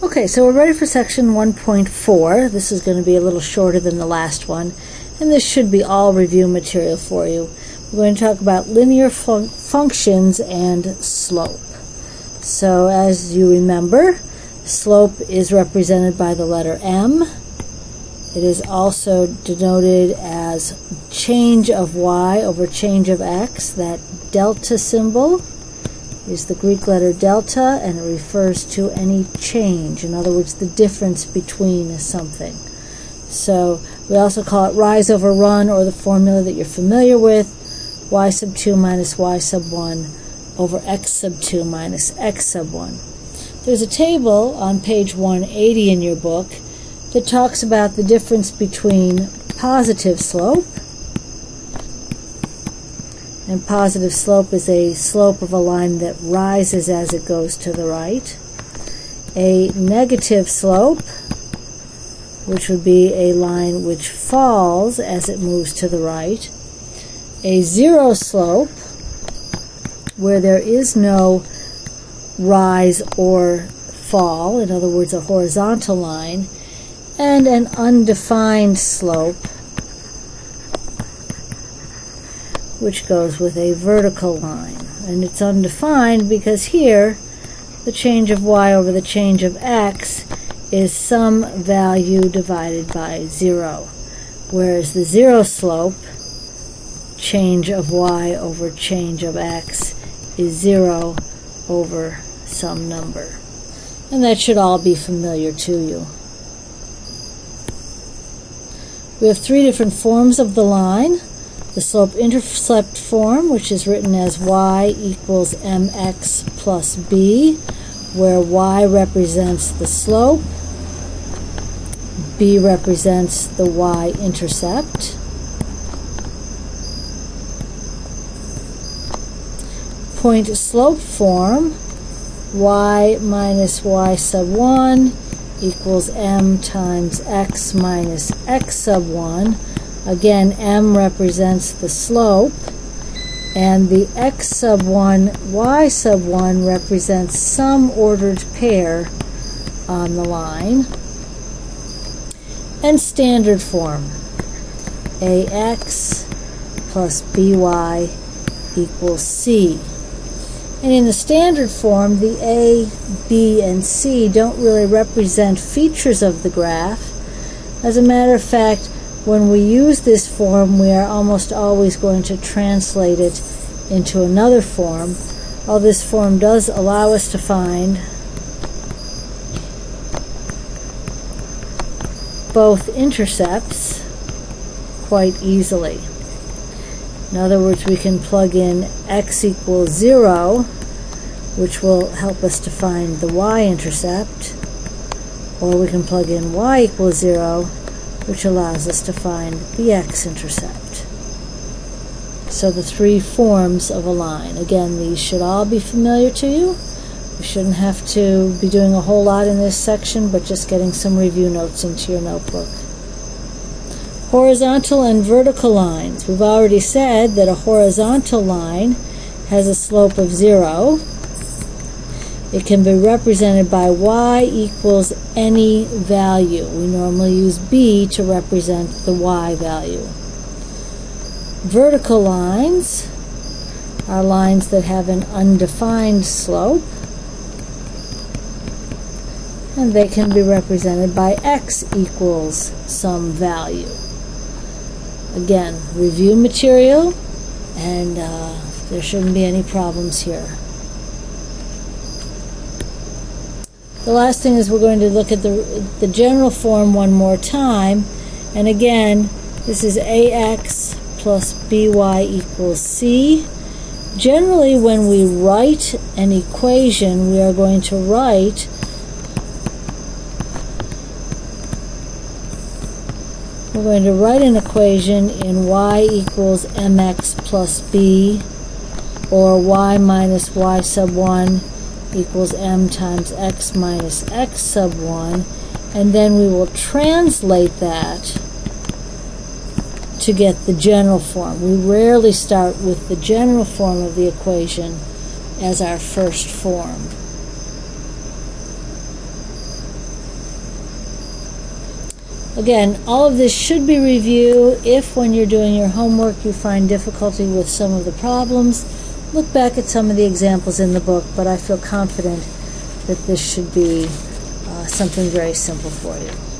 Okay, so we're ready for section 1.4. This is going to be a little shorter than the last one, and this should be all review material for you. We're going to talk about linear functions and slope. So as you remember, slope is represented by the letter m. It is also denoted as change of y over change of x. That delta symbol is the Greek letter delta, and it refers to any change. In other words, the difference between something. So we also call it rise over run, or the formula that you're familiar with, y sub 2 minus y sub 1 over x sub 2 minus x sub 1. There's a table on page 180 in your book that talks about the difference between positive slope, and positive slope is a slope of a line that rises as it goes to the right. A negative slope, which would be a line which falls as it moves to the right. A zero slope, where there is no rise or fall, in other words, a horizontal line. And an undefined slope, which goes with a vertical line. And it's undefined because here the change of y over the change of x is some value divided by 0, whereas the zero slope, change of y over change of x, is 0 over some number. And that should all be familiar to you. We have three different forms of the line. The slope-intercept form, which is written as y equals mx plus b, where y represents the slope, b represents the y-intercept. Point-slope form, y minus y sub 1 equals m times x minus x sub 1. Again, m represents the slope, and the x sub 1, y sub 1 represents some ordered pair on the line. And standard form, ax plus by equals c. And in the standard form, the a, b, and c don't really represent features of the graph. As a matter of fact, when we use this form, we are almost always going to translate it into another form. Although this form does allow us to find both intercepts quite easily. In other words, we can plug in x equals 0, which will help us to find the y-intercept, or we can plug in y equals 0, which allows us to find the x-intercept. So the three forms of a line. Again, these should all be familiar to you. We shouldn't have to be doing a whole lot in this section, but just getting some review notes into your notebook. Horizontal and vertical lines. We've already said that a horizontal line has a slope of 0. It can be represented by y equals any value. We normally use b to represent the y value. Vertical lines are lines that have an undefined slope, and they can be represented by x equals some value. Again, review material, and there shouldn't be any problems here. The last thing is we're going to look at the general form one more time, and again, this is ax plus by equals c. Generally, when we write an equation, we are going to write an equation in y equals mx plus b, or y minus y sub 1 equals m times x minus x sub 1, and then we will translate that to get the general form. We rarely start with the general form of the equation as our first form. Again, all of this should be review. If when you're doing your homework you find difficulty with some of the problems, look back at some of the examples in the book, but I feel confident that this should be something very simple for you.